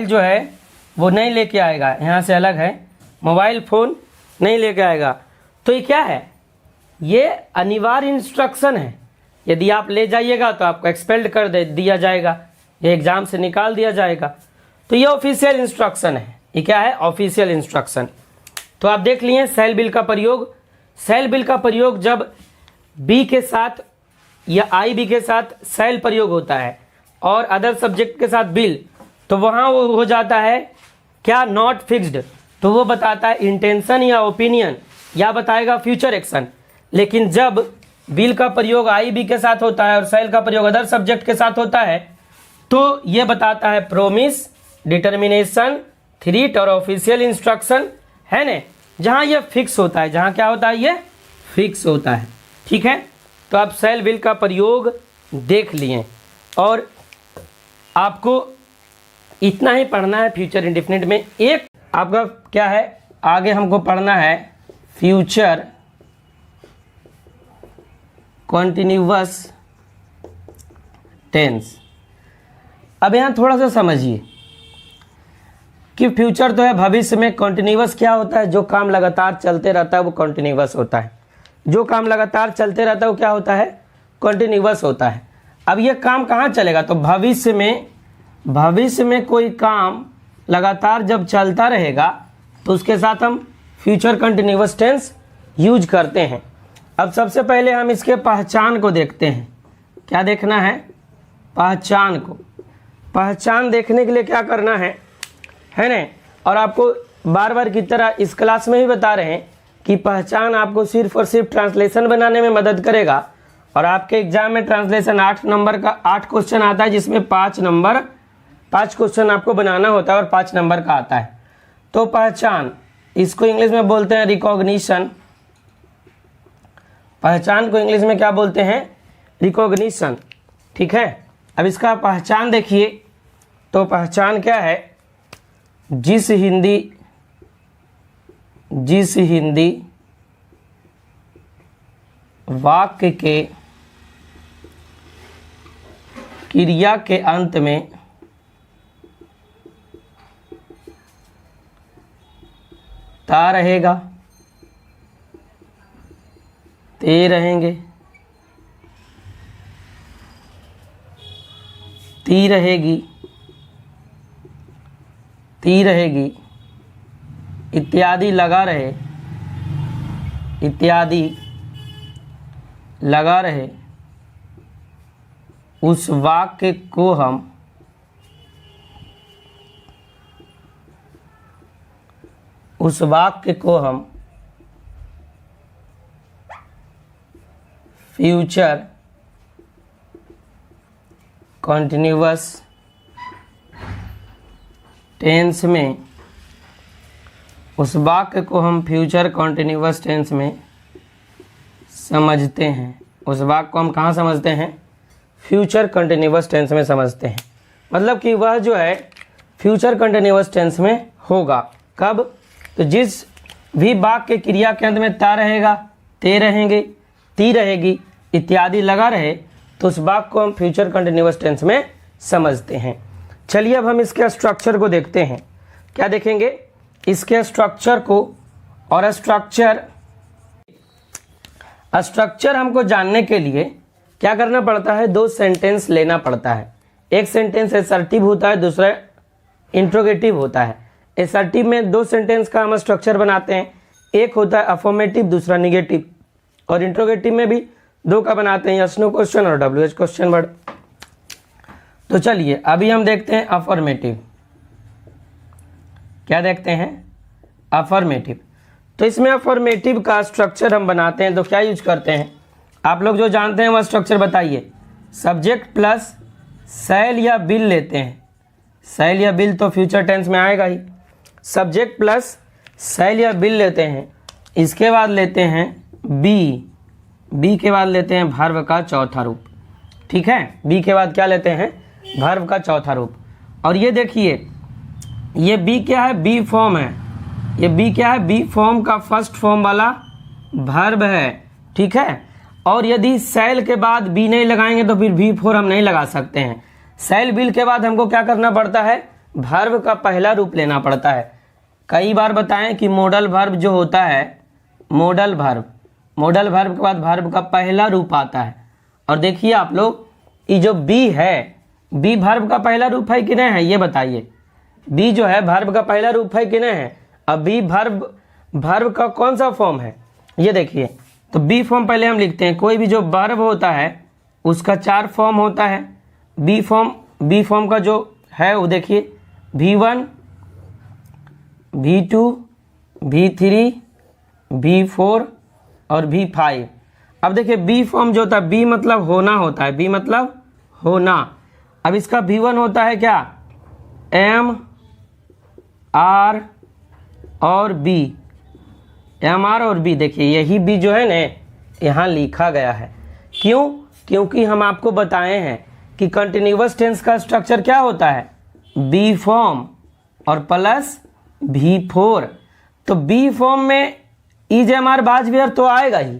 जो है वो नहीं लेके आएगा, यहाँ से अलग है, मोबाइल फ़ोन नहीं लेके आएगा। तो ये क्या है, ये अनिवार्य इंस्ट्रक्शन है। यदि आप ले जाइएगा तो आपको एक्सपेल्ड कर दिया जाएगा, ये एग्ज़ाम से निकाल दिया जाएगा। तो ये ऑफिशियल इंस्ट्रक्शन है। ये क्या है, ऑफिशियल इंस्ट्रक्शन। तो आप देख लिए सेल बिल का प्रयोग। सेल बिल का प्रयोग जब बी के साथ या आई बी के साथ सेल प्रयोग होता है और अदर सब्जेक्ट के साथ बिल, तो वहाँ वो हो जाता है क्या, नॉट फिक्स्ड। तो वो बताता है इंटेंशन या ओपिनियन या बताएगा फ्यूचर एक्शन। लेकिन जब बिल का प्रयोग आई बी के साथ होता है और सेल का प्रयोग अदर सब्जेक्ट के साथ होता है तो ये बताता है प्रोमिस, डिटर्मिनेशन, थ्रीट और ऑफिशियल इंस्ट्रक्शन, है ना, जहाँ ये फिक्स होता है, जहाँ क्या होता है, ये फिक्स होता है। ठीक है, तो आप सेल बिल का प्रयोग देख लिए और आपको इतना ही पढ़ना है फ्यूचर इंडेफिनिट में। एक आपका क्या है, आगे हमको पढ़ना है फ्यूचर कॉन्टिन्यूअस टेंस। अब यहाँ थोड़ा सा समझिए कि फ्यूचर तो है भविष्य में, कॉन्टिन्यूअस क्या होता है, जो काम लगातार चलते रहता है वो कॉन्टिन्यूअस होता है। जो काम लगातार चलते रहता है वो क्या होता है, कॉन्टिन्यूअस होता है। अब ये काम कहाँ चलेगा, तो भविष्य में कोई काम लगातार जब चलता रहेगा तो उसके साथ हम फ्यूचर कंटिन्यूअस टेंस यूज करते हैं। अब सबसे पहले हम इसके पहचान को देखते हैं। क्या देखना है, पहचान को। पहचान देखने के लिए क्या करना है ना, और आपको बार बार की तरह इस क्लास में ही बता रहे हैं कि पहचान आपको सिर्फ और सिर्फ ट्रांसलेशन बनाने में मदद करेगा। और आपके एग्जाम में ट्रांसलेशन 8 नंबर का 8 क्वेश्चन आता है, जिसमें 5 क्वेश्चन आपको बनाना होता है और 5 नंबर का आता है। तो पहचान, इसको इंग्लिश में बोलते हैं रिकॉग्निशन। पहचान को इंग्लिश में क्या बोलते हैं, रिकॉग्निशन। ठीक है, अब इसका पहचान देखिए। तो पहचान क्या है, जिस हिंदी वाक्य के क्रिया के अंत में ता रहेगा, ते रहेंगे, ती रहेगी, इत्यादि लगा रहे, उस वाक्य को हम फ्यूचर कॉन्टिन्यूअस टेंस में, उस वाक्य को हम फ्यूचर कॉन्टिन्यूअस टेंस में समझते हैं। उस वाक्य को हम कहाँ समझते हैं, फ्यूचर कंटिन्यूअस टेंस में समझते हैं। मतलब कि वह जो है फ्यूचर कंटिन्यूअस टेंस में होगा। कब, तो जिस भी वाक्य के क्रिया के अंत में ता रहेगा, ते रहेंगे, ती रहेगी, इत्यादि लगा रहे, तो उस वाक्य को हम फ्यूचर कंटिन्यूअस टेंस में समझते हैं। चलिए अब हम इसके स्ट्रक्चर को देखते हैं। क्या देखेंगे, इसके स्ट्रक्चर को। और स्ट्रक्चर हमको जानने के लिए क्या करना पड़ता है, 2 सेंटेंस लेना पड़ता है। एक सेंटेंस असर्टिव होता है, दूसरा इंट्रोगेटिव होता है। असर्टिव में 2 सेंटेंस का हम स्ट्रक्चर बनाते हैं, एक होता है अफर्मेटिव, दूसरा निगेटिव। और इंट्रोगेटिव में भी 2 का बनाते हैं, यस नो क्वेश्चन और WH क्वेश्चन वर्ड। तो चलिए अभी हम देखते हैं अफर्मेटिव। क्या देखते हैं, अफर्मेटिव। तो इसमें अफर्मेटिव का स्ट्रक्चर हम बनाते हैं तो क्या यूज करते हैं, आप लोग जो जानते हैं वह स्ट्रक्चर बताइए। सब्जेक्ट प्लस सेल या बिल लेते हैं। सेल या बिल तो फ्यूचर टेंस में आएगा ही। सब्जेक्ट प्लस सेल या बिल लेते हैं। इसके बाद लेते हैं बी के बाद लेते हैं वर्ब का चौथा रूप। ठीक है, बी के बाद क्या लेते हैं, वर्ब का चौथा रूप। और ये देखिए, ये बी क्या है, बी फॉर्म है। ये बी क्या है, बी फॉर्म का फर्स्ट फॉर्म वाला वर्ब है। ठीक है, और यदि सेल के बाद बी नहीं लगाएंगे तो फिर V4 हम नहीं लगा सकते हैं। सेल बिल के बाद हमको क्या करना पड़ता है, वर्ब का पहला रूप लेना पड़ता है। कई बार बताएं कि मॉडल वर्ब जो होता है, मॉडल वर्ब के बाद वर्ब का पहला रूप आता है। और देखिए आप लोग, ये जो बी है, बी वर्ब का पहला रूप है कि नहीं है, ये बताइए। बी जो है वर्ब का पहला रूप है कि नहीं है। अब बी वर्ब वर्ब का कौन सा फॉर्म है, ये देखिए। तो बी फॉर्म पहले हम लिखते हैं। कोई भी जो वर्ब होता है उसका 4 फॉर्म होता है। बी फॉर्म का जो है वो देखिए V1, V2, V3, V4 और V5। अब देखिए बी फॉर्म जो होता है, बी मतलब होना होता है, बी मतलब होना। अब इसका V1 होता है क्या, M, R और B, एम आर और बी। देखिए यही बी जो है ना यहाँ लिखा गया है। क्यों? क्योंकि हम आपको बताए हैं कि कंटिन्यूअस टेंस का स्ट्रक्चर क्या होता है, बी फॉर्म और प्लस V4। तो बी फॉर्म में इज, एम आर, बाज, वेयर तो आएगा ही,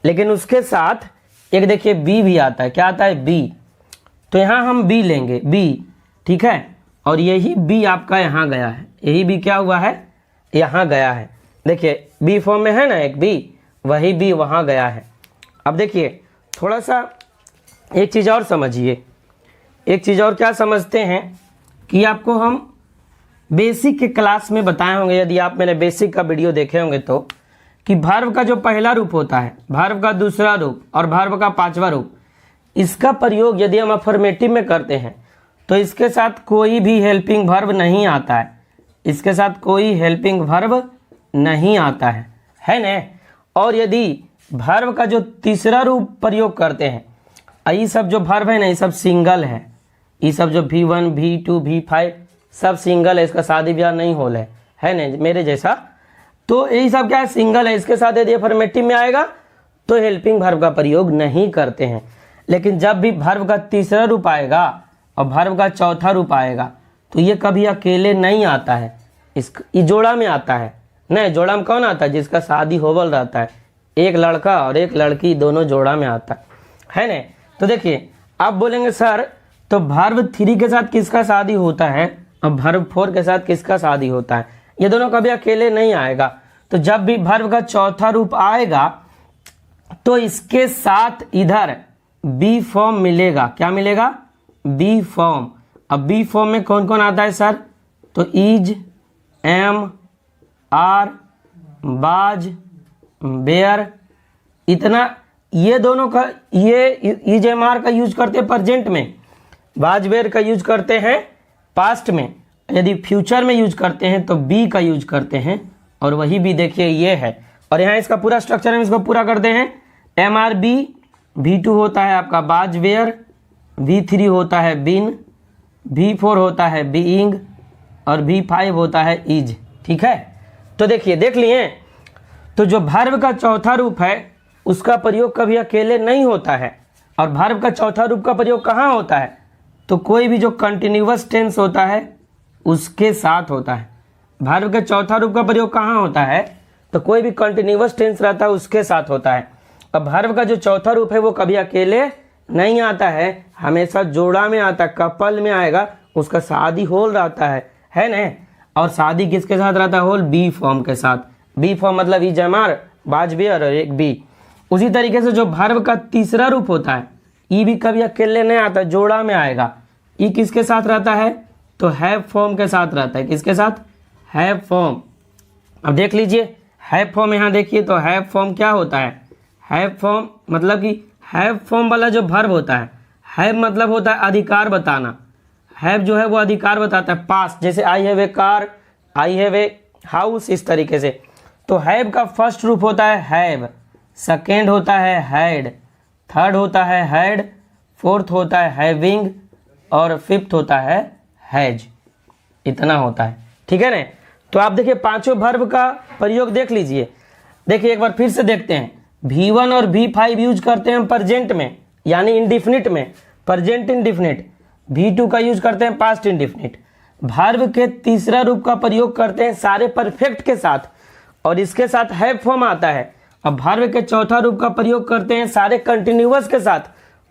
लेकिन उसके साथ एक देखिए बी भी आता है। क्या आता है, बी। तो यहाँ हम बी लेंगे, बी, ठीक है। और यही बी आपका यहाँ गया है, यही बी क्या हुआ है, यहाँ गया है। देखिए बी फॉर्म में है ना एक बी, वही बी वहाँ गया है। अब देखिए थोड़ा सा एक चीज़ और समझिए। एक चीज़ और क्या समझते हैं कि आपको हम बेसिक के क्लास में बताए होंगे, यदि आप मेरे बेसिक का वीडियो देखे होंगे तो, कि वर्ब का जो पहला रूप होता है, वर्ब का दूसरा रूप और वर्ब का 5वां रूप, इसका प्रयोग यदि हम अफर्मेटिव में करते हैं तो इसके साथ कोई भी हेल्पिंग वर्ब नहीं आता है। इसके साथ कोई हेल्पिंग वर्ब नहीं आता है ना। और यदि वर्ब का जो तीसरा रूप प्रयोग करते हैं, ये सब जो वर्ब है ना, ये सब सिंगल है। ये सब जो V1, V2, V5 सब सिंगल है, इसका शादी ब्याह नहीं होल है ना, मेरे जैसा। तो यही सब क्या है, सिंगल है। इसके साथ यदि अफर्मेटिव में आएगा तो हेल्पिंग वर्ब का प्रयोग नहीं करते हैं। लेकिन जब भी वर्ब का तीसरा रूप आएगा और वर्ब का चौथा रूप आएगा तो ये कभी अकेले नहीं आता है, ये जोड़ा में आता है। नहीं, जोड़ा में कौन आता है, जिसका शादी होवल रहता है, एक लड़का और एक लड़की दोनों जोड़ा में आता है ना। तो देखिए आप बोलेंगे सर तो वर्ब 3 के साथ किसका शादी होता है और वर्ब 4 के साथ किसका शादी होता है, ये दोनों कभी अकेले नहीं आएगा। तो जब भी वर्ब का चौथा रूप आएगा तो इसके साथ इधर बी फॉर्म मिलेगा। क्या मिलेगा, बी फॉर्म। अब बी फॉर्म में कौन कौन आता है सर, तो इज, एम, आर, बाज, बेयर, इतना। ये दोनों का, ये इज, एम, आर का यूज करते हैं प्रेजेंट में, बाज, बेयर का यूज करते हैं पास्ट में। यदि फ्यूचर में यूज करते हैं तो बी का यूज करते हैं, और वही बी देखिए ये है। और यहाँ इसका पूरा स्ट्रक्चर हम इसको पूरा करते हैं। एम आर बी, V2 होता है आपका बाज, वेयर, V3 होता है बिन, V4 होता है बीइंग और V5 होता है इज। ठीक है, तो देखिए देख लिए। तो जो वर्ब का चौथा रूप है उसका प्रयोग कभी अकेले नहीं होता है। और वर्ब का चौथा रूप का प्रयोग कहाँ होता है, तो कोई भी जो कंटिन्यूअस टेंस होता है उसके साथ होता है। वर्ब के चौथा रूप का प्रयोग कहाँ होता है, तो कोई भी कंटिन्यूअस टेंस रहता है उसके साथ होता है। अब वर्ब का जो चौथा रूप है वो कभी अकेले नहीं आता है, हमेशा जोड़ा में आता है, कपल में आएगा, उसका शादी होल रहता है ना। और शादी किसके साथ रहता है, होल बी फॉर्म के साथ। बी फॉर्म मतलब इज, एम, आर, बाज, बेयर और एक बी। उसी तरीके से जो वर्ब का तीसरा रूप होता है, ई भी कभी अकेले नहीं आता, जोड़ा में आएगा। ई किसके साथ रहता है, तो हैव फॉर्म के साथ रहता है। किसके साथ, हैव फॉर्म। अब देख लीजिए हैव फॉर्म, यहाँ देखिए तो हैव फॉर्म क्या होता है, हैव फॉर्म मतलब कि हैव फॉर्म वाला जो वर्ब होता है, हैव मतलब होता है अधिकार बताना। हैव जो है वो अधिकार बताता है, पास्ट, जैसे I have a car, I have a house, इस तरीके से। तो हैव का फर्स्ट रूप होता है हैव, सेकेंड होता है हैड, थर्ड होता है हैड, फोर्थ होता है हैविंग और फिफ्थ होता है हैज। इतना होता है, ठीक है ना। तो आप देखिए पांचों वर्ब का प्रयोग देख लीजिए। देखिए एक बार फिर से देखते हैं। V1 और V5 यूज करते हैं प्रेजेंट में, यानी इंडिफिनिट में, प्रेजेंट इंडिफिनिट। V2 का यूज करते हैं पास्ट इंडिफिनिट। वर्ब के तीसरा रूप का प्रयोग करते हैं सारे परफेक्ट के साथ, और इसके साथ हैव फॉर्म आता है। अब वर्ब के चौथा रूप का प्रयोग करते हैं सारे कंटिन्यूअस के साथ,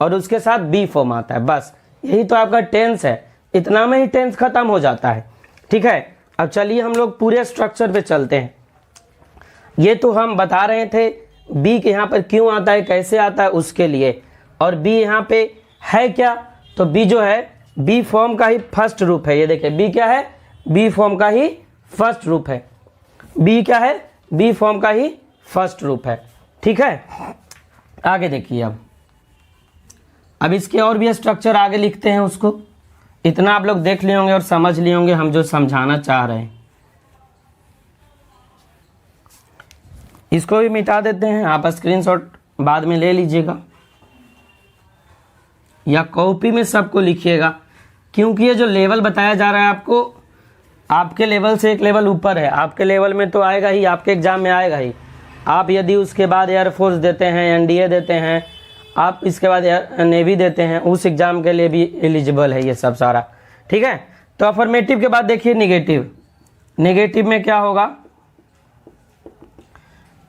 और उसके साथ बी फॉर्म आता है। बस यही तो आपका टेंस है, इतना में ही टेंस खत्म हो जाता है। ठीक है, अब चलिए हम लोग पूरे स्ट्रक्चर पे चलते हैं। ये तो हम बता रहे थे बी के यहाँ पर क्यों आता है, कैसे आता है, उसके लिए। और बी यहाँ पे है क्या, तो बी जो है बी फॉर्म का ही फर्स्ट रूप है। ये देखिए बी क्या है, बी फॉर्म का ही फर्स्ट रूप है। बी क्या है, बी फॉर्म का ही फर्स्ट रूप है। ठीक है, आगे देखिए। अब इसके और भी स्ट्रक्चर आगे लिखते हैं उसको। इतना आप लोग देख लिए होंगे और समझ लिए होंगे हम जो समझाना चाह रहे हैं। इसको भी मिटा देते हैं, आप स्क्रीनशॉट बाद में ले लीजिएगा या कॉपी में सबको लिखिएगा, क्योंकि ये जो लेवल बताया जा रहा है आपको, आपके लेवल से एक लेवल ऊपर है। आपके लेवल में तो आएगा ही, आपके एग्जाम में आएगा ही। आप यदि उसके बाद एयरफोर्स देते हैं, एनडीए देते हैं, आप इसके बाद नेवी देते हैं, उस एग्ज़ाम के लिए भी एलिजिबल है ये सब सारा। ठीक है, तो अफर्मेटिव के बाद देखिए निगेटिव। निगेटिव में क्या होगा,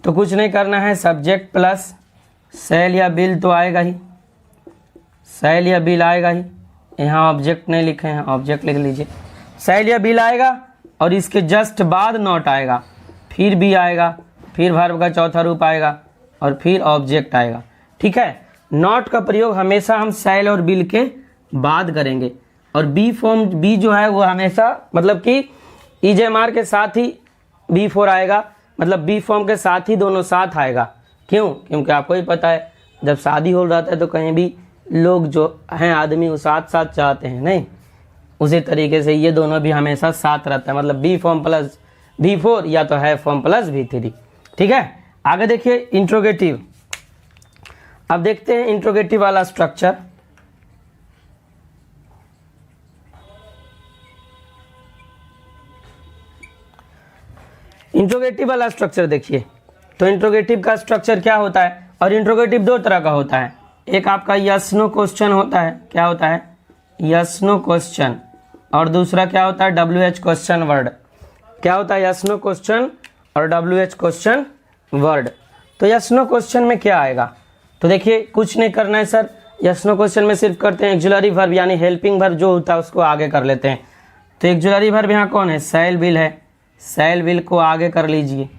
तो कुछ नहीं करना है, सब्जेक्ट प्लस सेल या बिल तो आएगा ही, सेल या बिल आएगा ही। यहाँ ऑब्जेक्ट नहीं लिखे हैं, ऑब्जेक्ट लिख लीजिए। सेल या बिल आएगा और इसके जस्ट बाद नॉट आएगा, फिर बी आएगा, फिर वर्ब का चौथा रूप आएगा और फिर ऑब्जेक्ट आएगा। ठीक है, नॉट का प्रयोग हमेशा हम सेल और बिल के बाद करेंगे। और बी फॉर्म, बी जो है वो हमेशा मतलब कि ईजेएमआर के साथ ही B4 आएगा, मतलब बी फॉर्म के साथ ही दोनों साथ आएगा। क्यों? क्योंकि आपको ही पता है जब शादी हो रहा है तो कहीं भी लोग जो हैं आदमी वो साथ साथ चाहते हैं, नहीं? उसी तरीके से ये दोनों भी हमेशा साथ रहता है, मतलब बी फॉर्म प्लस B4 या तो है फॉर्म प्लस B3। ठीक है, आगे देखिए इंट्रोगेटिव। अब देखते हैं इंट्रोगेटिव वाला स्ट्रक्चर। इंट्रोगेटिव वाला स्ट्रक्चर देखिए, तो इंट्रोगेटिव का स्ट्रक्चर क्या होता है, और इंट्रोगेटिव दो तरह का होता है। एक आपका यस नो क्वेश्चन होता है, क्या होता है, यस नो क्वेश्चन, और दूसरा क्या होता है, WH क्वेश्चन वर्ड। क्या होता है, यस नो क्वेश्चन और WH क्वेश्चन वर्ड। तो यस नो क्वेश्चन में क्या आएगा, तो देखिए कुछ नहीं करना है सर। यस नो क्वेश्चन में सिर्फ करते हैं एक्जुलरी वर्ब यानी हेल्पिंग वर्ब जो होता है उसको आगे कर लेते हैं। तो एक्जुलरी वर्ब यहाँ कौन है, सेल बिल है, सेल बिल को आगे कर लीजिए।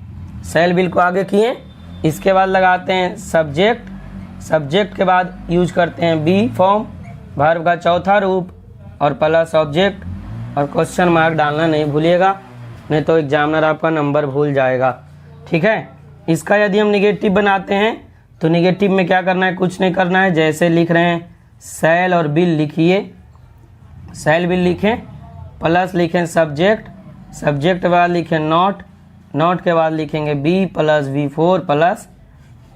सेल बिल को आगे किए, इसके बाद लगाते हैं सब्जेक्ट, सब्जेक्ट के बाद यूज करते हैं बी फॉर्म, वर्ब का चौथा रूप और प्लस ऑब्जेक्ट, और क्वेश्चन मार्क डालना नहीं भूलिएगा, नहीं तो एग्जामिनर आपका नंबर भूल जाएगा। ठीक है, इसका यदि हम निगेटिव बनाते हैं तो निगेटिव में क्या करना है, कुछ नहीं करना है, जैसे लिख रहे हैं सेल और बिल लिखिए, सेल बिल लिखें, प्लस लिखें सब्जेक्ट, सब्जेक्ट के बाद लिखें नॉट, नॉट के बाद लिखेंगे be plus B4 plus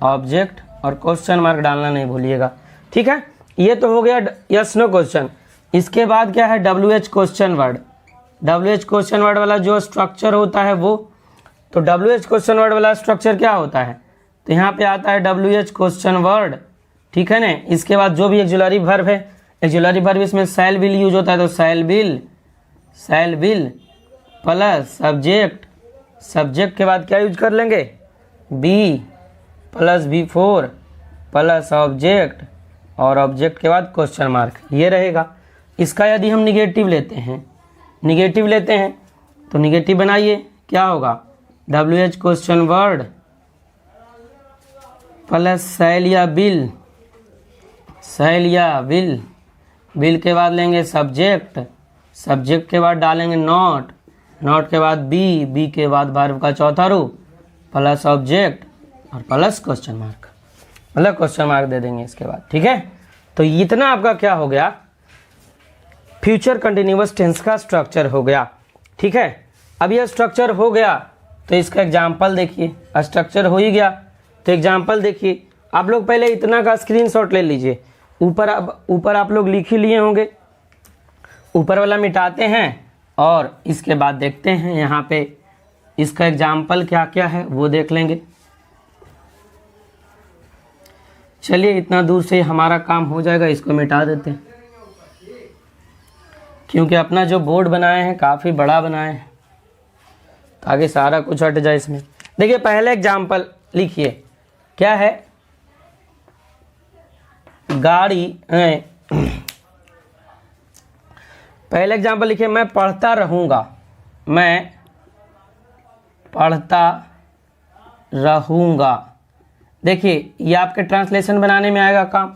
object, और क्वेश्चन मार्क डालना नहीं भूलिएगा। ठीक है, ये तो हो गया यस नो क्वेश्चन। इसके बाद क्या है, WH question word. WH question word वाला जो स्ट्रक्चर होता है वो, तो WH क्वेश्चन वर्ड वाला स्ट्रक्चर क्या होता है, तो यहाँ पे आता है WH क्वेश्चन वर्ड। ठीक है ना, इसके बाद जो भी एक्जुलरी वर्ब है, एक्जुलरी वर्ब इसमें सेल बिल यूज होता है, तो shall will, shall will plus subject, subject के बाद क्या यूज कर लेंगे, be plus B4 plus object, और ऑब्जेक्ट के बाद क्वेश्चन मार्क, ये रहेगा। इसका यदि हम निगेटिव लेते हैं, निगेटिव लेते हैं तो निगेटिव बनाइए, क्या होगा, WH question word plus shall या बिल, सेल या बिल, बिल के बाद लेंगे सब्जेक्ट, सब्जेक्ट के बाद डालेंगे नॉट, नॉट के बाद बी, बी के बाद वर्ब का चौथा रूप प्लस ऑब्जेक्ट और प्लस क्वेश्चन मार्क, मतलब क्वेश्चन मार्क दे देंगे इसके बाद। ठीक है, तो इतना आपका क्या हो गया, फ्यूचर कंटिन्यूअस टेंस का स्ट्रक्चर हो गया। ठीक है, अब यह स्ट्रक्चर हो गया तो इसका एग्जाम्पल देखिए, स्ट्रक्चर हो ही गया तो एग्जाम्पल देखिए। आप लोग पहले इतना का स्क्रीनशॉट ले लीजिए, ऊपर आप लोग लिख ही लिए होंगे, ऊपर वाला मिटाते हैं और इसके बाद देखते हैं यहाँ पे इसका एग्जाम्पल क्या क्या है वो देख लेंगे। चलिए इतना दूर से हमारा काम हो जाएगा, इसको मिटा देते हैं, क्योंकि अपना जो बोर्ड बनाए हैं काफ़ी बड़ा बनाए हैं ताकि सारा कुछ हट जाए इसमें। देखिए पहले एग्जाम्पल लिखिए, क्या है, गाड़ी पहले एग्जाम्पल लिखिए, मैं पढ़ता रहूँगा, मैं पढ़ता रहूँगा। देखिए ये आपके ट्रांसलेशन बनाने में आएगा काम,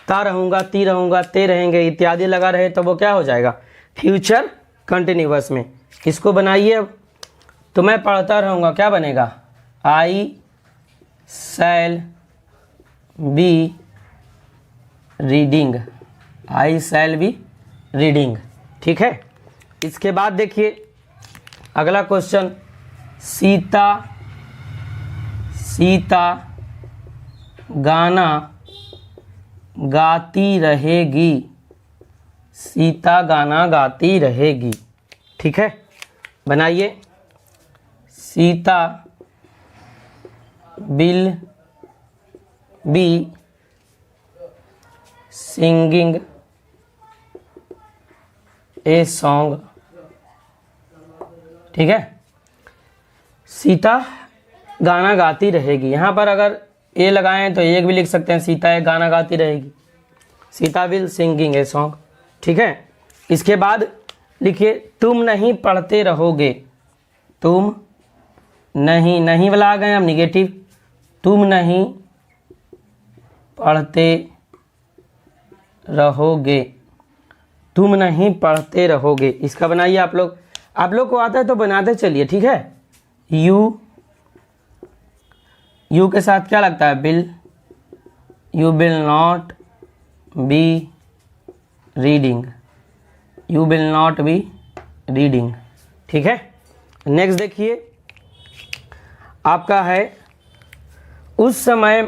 ता रहूँगा, ती रहूँगा, ते रहेंगे इत्यादि लगा रहे तो वो क्या हो जाएगा, फ्यूचर कंटिन्यूअस में। इसको बनाइए अब, तो मैं पढ़ता रहूँगा क्या बनेगा, I shall be reading, I shall be reading. ठीक है, इसके बाद देखिए अगला क्वेश्चन, सीता गाना गाती रहेगी, सीता गाना गाती रहेगी। ठीक है, बनाइए, Sita will be singing a song. ठीक है, सीता गाना गाती रहेगी। यहाँ पर अगर ए लगाएं तो एक भी लिख सकते हैं, सीता एक गाना गाती रहेगी, Sita will singing a song. ठीक है, इसके बाद लिखिए, तुम नहीं पढ़ते रहोगे, तुम नहीं वाला आ गए हम निगेटिव, तुम नहीं पढ़ते रहोगे, तुम नहीं पढ़ते रहोगे। इसका बनाइए आप लोग को आता है तो बनाते चलिए। ठीक है, यू के साथ क्या लगता है, bill, you will not be reading, you will not be reading. ठीक है, नेक्स्ट देखिए आपका है, उस समय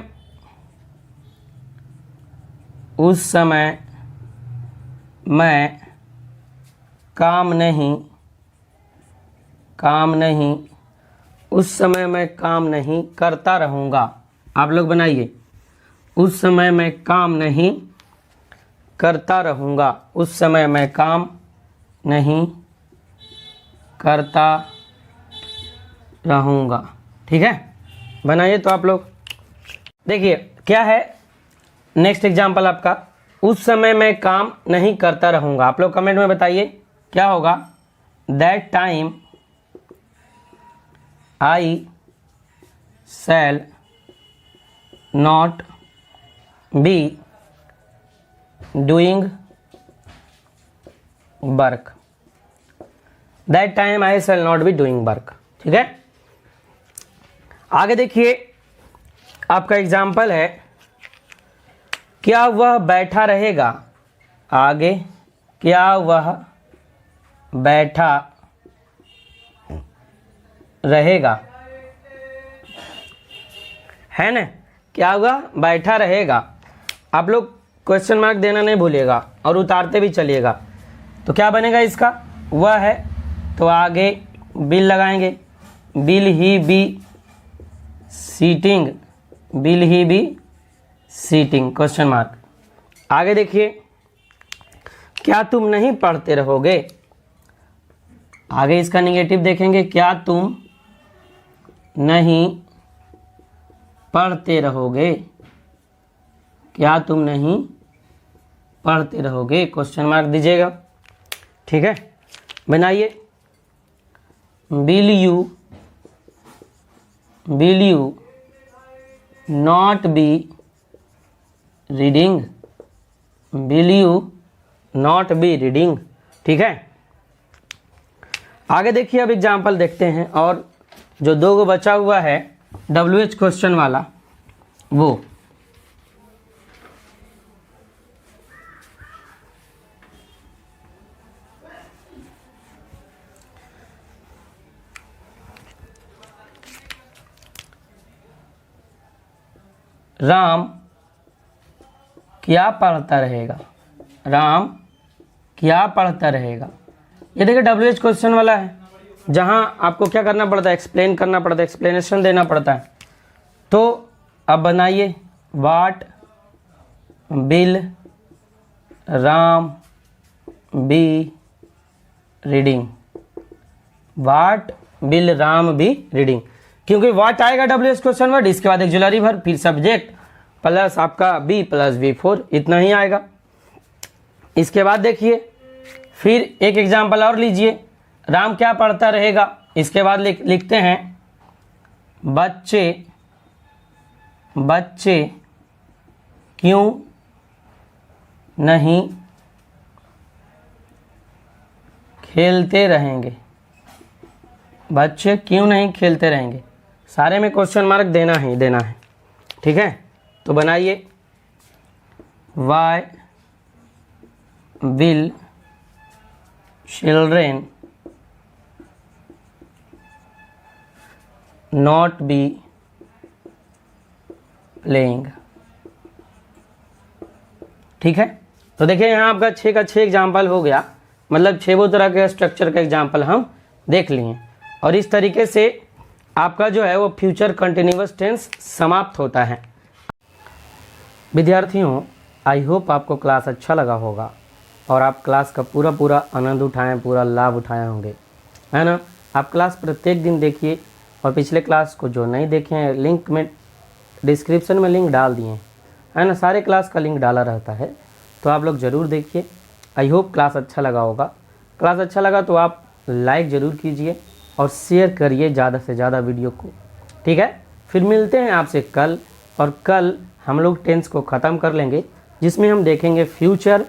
मैं काम नहीं, उस समय मैं काम नहीं करता रहूँगा। आप लोग बनाइए, उस समय मैं काम नहीं करता रहूँगा, उस समय मैं काम नहीं करता रहूँगा। ठीक है, बनाइए तो आप लोग देखिए क्या है नेक्स्ट एग्जाम्पल आपका, उस समय मैं काम नहीं करता रहूँगा। आप लोग कमेंट में बताइए क्या होगा, that time I shall not be doing work, that time I shall not be doing work. ठीक है, आगे देखिए आपका एग्जाम्पल है, क्या वह बैठा रहेगा, आगे क्या वह बैठा रहेगा, है ना, क्या वह बैठा रहेगा। आप लोग क्वेश्चन मार्क देना नहीं भूलिएगा और उतारते भी चलिएगा। तो क्या बनेगा इसका, वह है तो आगे बिल लगाएंगे, बिल ही बी सीटिंग, बिल ही बी सीटिंग क्वेश्चन मार्क। आगे देखिए, क्या तुम नहीं पढ़ते रहोगे, आगे इसका निगेटिव देखेंगे, क्या तुम नहीं पढ़ते रहोगे, क्या तुम नहीं पढ़ते रहोगे, क्वेश्चन मार्क दीजिएगा। ठीक है, बनाइए, will you not be reading, will you not be reading. ठीक है, आगे देखिए अब एग्जाम्पल देखते हैं, और जो दो गो बचा हुआ है WH क्वेश्चन वाला वो, राम क्या पढ़ता रहेगा, राम क्या पढ़ता रहेगा। ये देखिए WH क्वेश्चन वाला है, जहाँ आपको क्या करना पड़ता है, एक्सप्लेन करना पड़ता है, एक्सप्लेनेशन देना पड़ता है। तो अब बनाइए, what will Ram be reading, what will Ram be reading, क्योंकि वाट आएगा WH क्वेश्चन वर्ड, इसके बाद एक्जुलरी वर्ब, फिर सब्जेक्ट प्लस आपका बी प्लस V4, इतना ही आएगा। इसके बाद देखिए फिर एक एग्जाम्पल और लीजिए, राम क्या पढ़ता रहेगा, इसके बाद लिखते हैं, बच्चे क्यों नहीं खेलते रहेंगे, बच्चे क्यों नहीं खेलते रहेंगे, सारे में क्वेश्चन मार्क देना ही देना है, ठीक है। तो बनाइए, why will children not be playing, ठीक है। तो देखिए यहाँ आपका 6 का 6 एग्जाम्पल हो गया, मतलब 6 वो तरह के स्ट्रक्चर का एग्जाम्पल हम देख लिए। और इस तरीके से आपका जो है वो फ्यूचर कंटिन्यूअस टेंस समाप्त होता है। विद्यार्थियों, आई होप आपको क्लास अच्छा लगा होगा और आप क्लास का पूरा आनंद उठाएं, पूरा लाभ उठाए होंगे, है ना। आप क्लास प्रत्येक दिन देखिए, और पिछले क्लास को जो नहीं देखे हैं लिंक में डिस्क्रिप्शन में लिंक डाल दिए हैं, है ना, सारे क्लास का लिंक डाला रहता है, तो आप लोग ज़रूर देखिए। आई होप क्लास अच्छा लगा होगा। क्लास अच्छा लगा तो आप लाइक ज़रूर कीजिए और शेयर करिए ज़्यादा से ज़्यादा वीडियो को, ठीक है। फिर मिलते हैं आपसे कल, और कल हम लोग टेंस को ख़त्म कर लेंगे, जिसमें हम देखेंगे फ्यूचर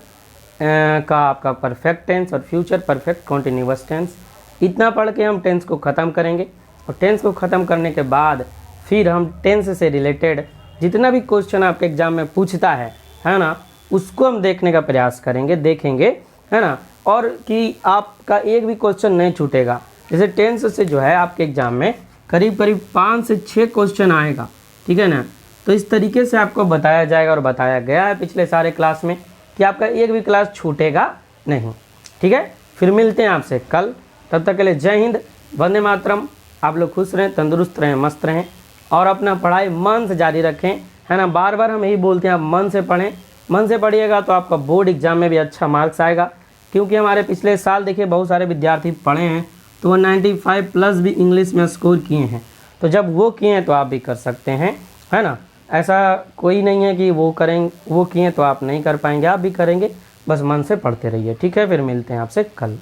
का आपका परफेक्ट टेंस और फ्यूचर परफेक्ट कॉन्टिन्यूअस टेंस। इतना पढ़ के हम टेंस को ख़त्म करेंगे, और टेंस को ख़त्म करने के बाद फिर हम टेंस से रिलेटेड जितना भी क्वेश्चन आपके एग्जाम में पूछता है ना, उसको हम देखने का प्रयास करेंगे, देखेंगे, है ना। और कि आपका एक भी क्वेश्चन नहीं छूटेगा। जैसे टेंस से जो है आपके एग्जाम में करीब 5 से 6 क्वेश्चन आएगा, ठीक है ना। तो इस तरीके से आपको बताया जाएगा और बताया गया है पिछले सारे क्लास में कि आपका एक भी क्लास छूटेगा नहीं, ठीक है। फिर मिलते हैं आपसे कल, तब तक के लिए जय हिंद, वंदे मातरम। आप लोग खुश रहें, तंदुरुस्त रहें, मस्त रहें, और अपना पढ़ाई मन से जारी रखें, है ना। बार बार हम यही बोलते हैं, आप मन से पढ़ें, मन से पढ़िएगा तो आपका बोर्ड एग्जाम में भी अच्छा मार्क्स आएगा। क्योंकि हमारे पिछले साल देखिए बहुत सारे विद्यार्थी पढ़े हैं तो वो 95+ भी इंग्लिश में स्कोर किए हैं। तो जब वो किए हैं तो आप भी कर सकते हैं, है ना। ऐसा कोई नहीं है कि वो करेंगे, वो किए तो आप नहीं कर पाएंगे, आप भी करेंगे, बस मन से पढ़ते रहिए, ठीक है। फिर मिलते हैं आपसे कल।